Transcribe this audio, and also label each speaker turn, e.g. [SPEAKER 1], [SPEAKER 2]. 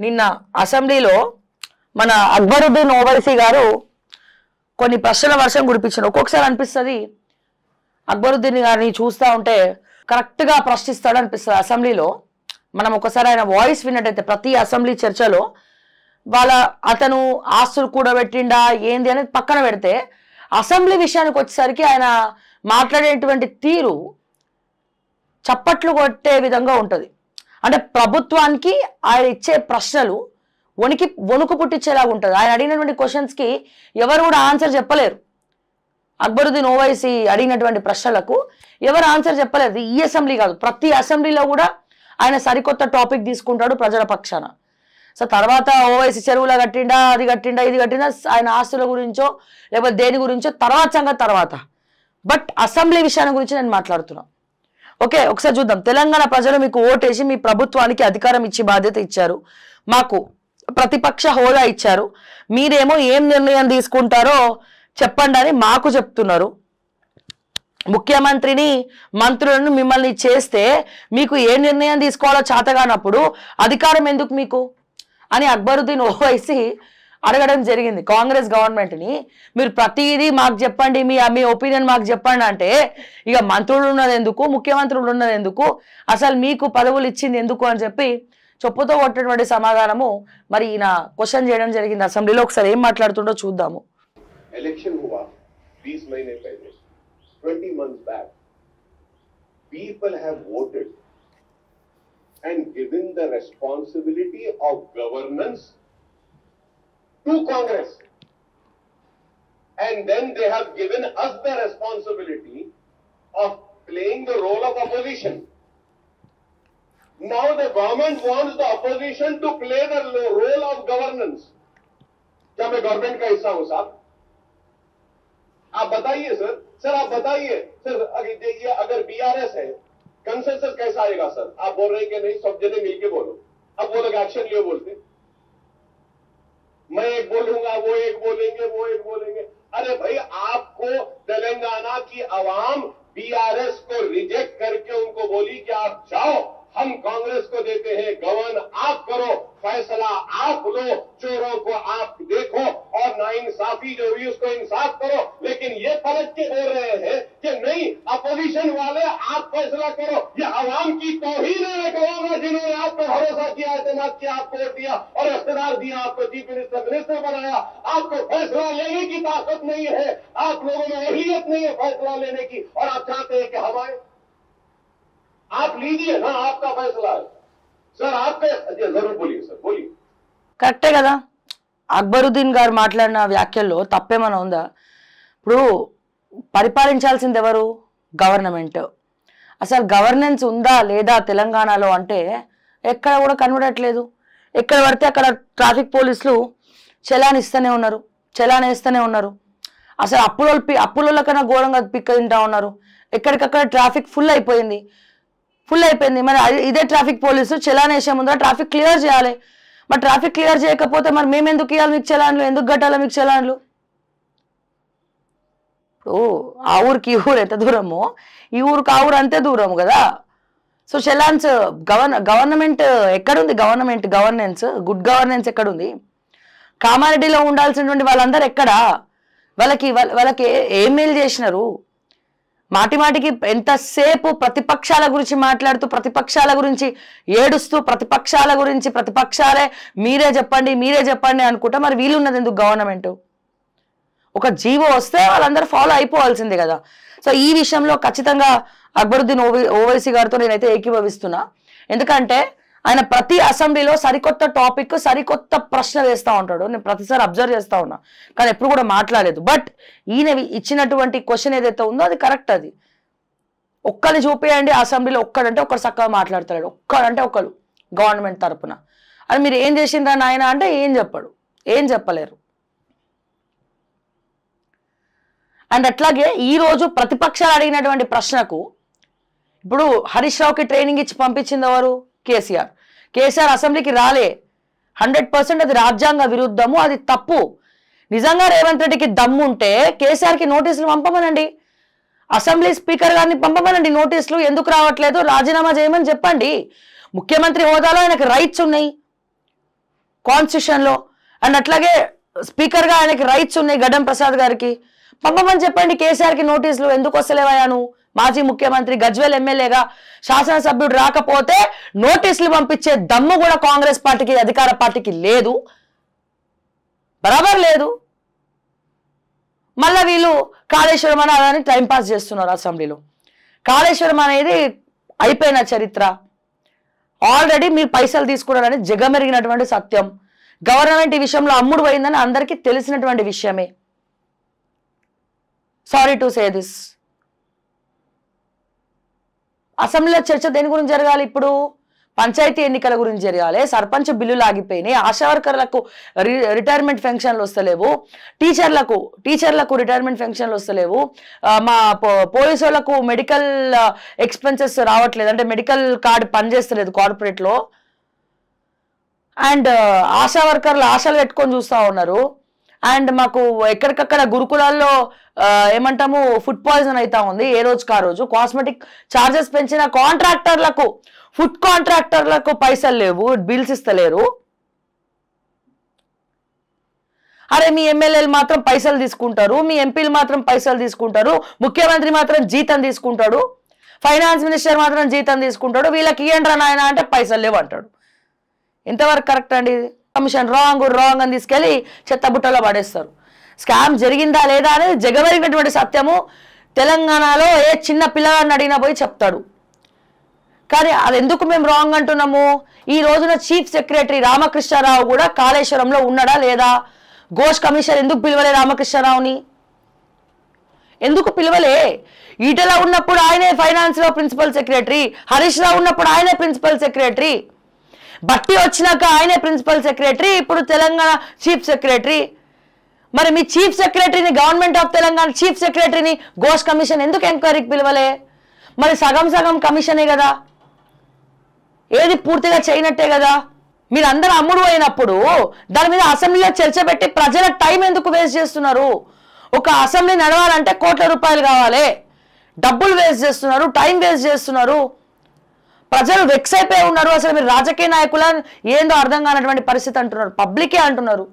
[SPEAKER 1] నిన్న అసెంబ్లీలో మన అక్బరుద్దీన్ ఓవైసీ గారు కొన్ని ప్రశ్నల వర్షం కురిపించారు. ఒక్కొక్కసారి అనిపిస్తుంది అక్బరుద్దీన్ గారిని చూస్తూ ఉంటే కరెక్ట్గా ప్రశ్నిస్తాడు అనిపిస్తుంది. అసెంబ్లీలో మనం ఒకసారి ఆయన వాయిస్ విన్నట్టయితే ప్రతి అసెంబ్లీ చర్చలో అతను ఆస్తులు కూడబెట్టిండా ఏంది అనేది పక్కన పెడితే అసెంబ్లీ విషయానికి వచ్చేసరికి ఆయన మాట్లాడేటువంటి తీరు చప్పట్లు కొట్టే విధంగా ఉంటుంది. అంటే ప్రభుత్వానికి ఆయన ఇచ్చే ప్రశ్నలు వణుకు పుట్టించేలాగా ఉంటుంది. ఆయన అడిగినటువంటి క్వశ్చన్స్కి ఎవరు కూడా ఆన్సర్ చెప్పలేరు. అక్బరుద్దీన్ ఓవైసీ అడిగినటువంటి ప్రశ్నలకు ఎవరు ఆన్సర్ చెప్పలేదు. ఈ అసెంబ్లీ కాదు, ప్రతి అసెంబ్లీలో కూడా ఆయన సరికొత్త టాపిక్ తీసుకుంటాడు ప్రజల పక్షాన. సో తర్వాత ఓవైసీ చెరువులో కట్టిండా, అది కట్టిండా, ఇది కట్టిండా, ఆయన ఆస్తుల గురించో లేకపోతే దేని గురించో తర్వాత. బట్ అసెంబ్లీ విషయాన్ని గురించి నేను మాట్లాడుతున్నా. ఓకే, ఒకసారి చూద్దాం. తెలంగాణ ప్రజలు మీకు ఓటేసి మీ ప్రభుత్వానికి అధికారం ఇచ్చి బాధ్యత ఇచ్చారు, మాకు ప్రతిపక్ష హోదా ఇచ్చారు, మీరేమో ఏం నిర్ణయం తీసుకుంటారో చెప్పండి అని మాకు చెప్తున్నారు. ముఖ్యమంత్రిని మంత్రులను మిమ్మల్ని చేస్తే మీకు ఏ నిర్ణయం తీసుకోవాలో చేతగానప్పుడు అధికారం ఎందుకు మీకు అని అక్బరుద్దీన్ ఓవైసీ అడగడం జరిగింది కాంగ్రెస్ గవర్నమెంట్ని. మీరు ప్రతిదీ మాకు చెప్పండి, మీ ఒపీనియన్ మాకు చెప్పండి అంటే ఇక మంత్రులు ఉన్నది ఎందుకు, ముఖ్యమంత్రులు ఉన్నది ఎందుకు, అసలు మీకు పదవులు ఇచ్చింది ఎందుకు అని చెప్పి చెప్పుతో కొట్టినటువంటి సమాధానము మరి ఈయన క్వశ్చన్ చేయడం జరిగింది అసెంబ్లీలో. ఒకసారి ఏం మాట్లాడుతుండో చూద్దాము.
[SPEAKER 2] ఎలక్షన్ हुआ 20 महीने पहले, 20 months back. People have voted and given the responsibility of governance to Congress, and then they have given us the responsibility of playing the role of opposition. Now the government wants the opposition to play the role of governance. क्या मैं government का हिस्सा हूं साहब? आप बताइए sir आप बताइए सर, अगर बीआरएस है कंसेंसस कैसा आएगा सर? आप बोल रहे हैं कि नहीं, सब जने मिलके बोलो. अब वो लोग एक्शन लिए बोलते, मैं एक बोलूंगा, वो एक बोलेंगे, वो एक बोलेंगे. अरे भाई, आपको तेलंगाना की आवाम बीआरएस को रिजेक्ट करके उनको बोली कि आप जाओ, हम कांग्रेस को देते हैं, गवर्न आप करो, फैसला आप लो, चोरों को आप देखो और नाइंसाफी जो हुई उसको इंसाफ करो. लेकिन ये पलट के बोल रहे हैं कि नहीं, अपोजिशन वाले आप फैसला करो. ये आवाम की तौहीन है कहोगा जिन्होंने आप पर भरोसा किया, एतमाद किया, आपको वोट दिया और इख्तियार दिया, आपको चीफ मिनिस्टर बनाया. आपको फैसला लेने की ताकत नहीं है, आप लोगों में अहलियत नहीं है फैसला लेने की, और आप चाहते हैं कि हम आए. आप लीजिए ना, आपका फैसला है सर. आपके जरूर बोलिए सर, बोलिए.
[SPEAKER 1] కరెక్టే కదా అక్బరుద్దీన్ గారు మాట్లాడిన వ్యాఖ్యల్లో తప్పేమైనా ఉందా? ఇప్పుడు పరిపాలించాల్సింది ఎవరు? గవర్నమెంట్. అసలు గవర్నెన్స్ ఉందా లేదా తెలంగాణలో అంటే ఎక్కడ కూడా కనబడట్లేదు. ఎక్కడ పడితే అక్కడ ట్రాఫిక్ పోలీసులు చలాన్ ఇస్తూనే ఉన్నారు, చలాన్ వేస్తూనే ఉన్నారు. అసలు అప్పుల కన్నా ఘోరంగా పిక్క తింటా ఉన్నారు. ఎక్కడికక్కడ ట్రాఫిక్ ఫుల్ అయిపోయింది. మరి ఇదే ట్రాఫిక్ పోలీసు చలాన్ వేసే ముందర ట్రాఫిక్ క్లియర్ చేయాలి. మరి ట్రాఫిక్ క్లియర్ చేయకపోతే మరి మేము ఎందుకు ఇవ్వాలి మీకు చలాన్లు, ఎందుకు కట్టాలి మీకు చలాన్లు? ఇప్పుడు ఆ ఊరికి ఈ ఊరు ఎంత దూరమో ఈ ఊరికి ఆ ఊరు అంతే దూరము కదా. సో చలాన్స్ గవర్నమెంట్ ఎక్కడుంది? గవర్నెన్స్ గుడ్ గవర్నెన్స్ ఎక్కడుంది? కామారెడ్డిలో ఉండాల్సినటువంటి వాళ్ళందరూ ఎక్కడా? వాళ్ళకి ఏం మేలు చేసినారు? మాటిమాటికి ఎంతసేపు ప్రతిపక్షాల గురించి మాట్లాడుతూ, ప్రతిపక్షాల గురించి ఏడుస్తూ, ప్రతిపక్షాలే మీరే చెప్పండి అనుకుంటా. మరి వీలున్నది ఎందుకు గవర్నమెంట్? ఒక జీవో వస్తే వాళ్ళందరూ ఫాలో అయిపోవాల్సిందే కదా. సో ఈ విషయంలో ఖచ్చితంగా అక్బరుద్దీన్ ఓవైసీ గారితో నేనైతే ఏకీభవిస్తున్నా. ఎందుకంటే ఆయన ప్రతి అసెంబ్లీలో సరికొత్త టాపిక్, సరికొత్త ప్రశ్న వేస్తూ ఉంటాడు. నేను ప్రతిసారి అబ్జర్వ్ చేస్తూ ఉన్నా, కానీ ఎప్పుడు కూడా మాట్లాడలేదు. బట్ ఈయన ఇచ్చినటువంటి క్వశ్చన్ ఏదైతే ఉందో అది కరెక్ట్. అది ఒక్కరిని చూపేయండి అసెంబ్లీలో, ఒక్కడంటే ఒక్కడు చక్కగా మాట్లాడతాడు, ఒక్కడంటే ఒకరు గవర్నమెంట్ తరపున. అది మీరు ఏం చేసిండ్రా నాయన అంటే ఏం చెప్పలేరు. అండ్ అట్లాగే ఈరోజు ప్రతిపక్షాలు అడిగినటువంటి ప్రశ్నకు ఇప్పుడు హరీష్ రావుకి ట్రైనింగ్ ఇచ్చి పంపించింది ఎవరు? కేసీఆర్ అసెంబ్లీకి రాలే. 100% అది రాజ్యాంగ విరుద్ధము, అది తప్పు. నిజంగా రేవంత్ రెడ్డికి దమ్ముంటే కేసీఆర్కి నోటీసులు పంపమనండి, అసెంబ్లీ స్పీకర్ గారిని పంపమనండి నోటీసులు. ఎందుకు రావట్లేదు? రాజీనామా చేయమని చెప్పండి. ముఖ్యమంత్రి హోదాలో ఆయనకు రైట్స్ ఉన్నాయి. కాన్స్టిట్యూషన్లో. అండ్ అట్లాగే స్పీకర్గా ఆయనకి రైట్స్ ఉన్నాయి గడ్డం ప్రసాద్ గారికి. పంపమని చెప్పండి కేసీఆర్కి నోటీసులు. ఎందుకు వస్తలేవయ్యా నువ్వు మాజీ ముఖ్యమంత్రి గజ్వేల్ ఎమ్మెల్యేగా శాసనసభ్యుడు రాకపోతే నోటీసులు పంపించే దమ్ము కూడా కాంగ్రెస్ పార్టీకి అధికార పార్టీకి లేదు, బరాబర్ లేదు. మళ్ళీ వీళ్ళు కాళేశ్వరం అని టైంపాస్ చేస్తున్నారు అసెంబ్లీలో. కాళేశ్వరం అనేది అయిపోయిన చరిత్ర. ఆల్రెడీ మీరు పైసలు తీసుకున్నారని జగమెరిగినటువంటి సత్యం. గవర్నమెంట్ ఈ విషయంలో అమ్ముడు పోయిందని అందరికీ తెలిసినటువంటి విషయమే. Sorry to say this. అసెంబ్లీలో చర్చ దేని గురించి జరగాలి ఇప్పుడు? పంచాయతీ ఎన్నికల గురించి జరగాలి. సర్పంచ్ బిల్లులు ఆగిపోయినాయి. ఆశా వర్కర్లకు రిటైర్మెంట్ పెన్షన్లు వస్తలేవు. టీచర్లకు రిటైర్మెంట్ పెన్షన్లు వస్తలేవు. మా పోలీసు వాళ్ళకు మెడికల్ ఎక్స్పెన్సెస్ రావట్లేదు, అంటే మెడికల్ కార్డు పనిచేస్తలేదు కార్పొరేట్లో. అండ్ ఆశా వర్కర్లు ఆశలు పెట్టుకొని చూస్తూ ఉన్నారు. అండ్ మాకు ఎక్కడికక్కడ గురుకులాల్లో ఏమంటాము ఫుడ్ పాయిజన్ అవుతా ఉంది ఏ రోజుకి ఆ రోజు. కాస్మెటిక్ ఛార్జెస్ పెంచిన కాంట్రాక్టర్లకు, ఫుడ్ కాంట్రాక్టర్లకు పైసలు లేవు, బిల్స్ ఇస్తలేరు. అరే మీ ఎమ్మెల్యేలు మాత్రం పైసలు తీసుకుంటారు, మీ ఎంపీలు మాత్రం పైసలు తీసుకుంటారు, ముఖ్యమంత్రి మాత్రం జీతం తీసుకుంటాడు, ఫైనాన్స్ మినిస్టర్ మాత్రం జీతం తీసుకుంటాడు, వీళ్ళకి ఇయ్యండ్రా నాయన అంటే పైసలు లేవు అంటాడు. ఎంతవరకు కరెక్ట్ అండి? కమిషన్ రాంగ్ అని తీసుకెళ్ళి చెత్తబుట్టలో పడేస్తారు. స్కామ్ జరిగిందా లేదా అనేది జగమెరిగినటువంటి సత్యము. తెలంగాణలో ఏ చిన్న పిల్లగాడిని అడిగినా పోయి చెప్తాడు. కానీ అది ఎందుకు మేము రాంగ్ అంటున్నాము? ఈ రోజున చీఫ్ సెక్రటరీ రామకృష్ణారావు కూడా కాళేశ్వరంలో ఉన్నాడా లేదా? ఘోష్ కమిషన్ ఎందుకు పిలవలే రామకృష్ణారావుని? ఎందుకు పిలవలే? ఈటల ఉన్నప్పుడు ఆయనే ఫైనాన్స్ లో ప్రిన్సిపల్ సెక్రటరీ, హరీష్ రావు ఉన్నప్పుడు ఆయనే ప్రిన్సిపల్ సెక్రటరీ, బట్టి వచ్చినాక ఆయనే ప్రిన్సిపల్ సెక్రటరీ, ఇప్పుడు తెలంగాణ చీఫ్ సెక్రటరీ. మరి మీ చీఫ్ సెక్రటరీని, గవర్నమెంట్ ఆఫ్ తెలంగాణ చీఫ్ సెక్రటరీని ఘోష్ కమిషన్ ఎందుకు ఎంక్వైరీకి పిలవలే? మరి సగం కమిషనే కదా, ఏది పూర్తిగా చేయనట్టే కదా. మీరు అందరూ అమ్ముడు అయినప్పుడు దాని మీద అసెంబ్లీలో చర్చ పెట్టి ప్రజల టైం ఎందుకు వేస్ట్ చేస్తున్నారు? ఒక అసెంబ్లీ నడవాలంటే కోట్ల రూపాయలు కావాలి, డబ్బులు వేస్ట్ చేస్తున్నారు, టైం వేస్ట్ చేస్తున్నారు. ప్రజలు వెక్స్ అయిపోయి ఉన్నారు. అసలు మీరు రాజకీయ నాయకుల ఏందో అర్థం కానటువంటి పరిస్థితి అంటున్నారు, పబ్లికే అంటున్నారు.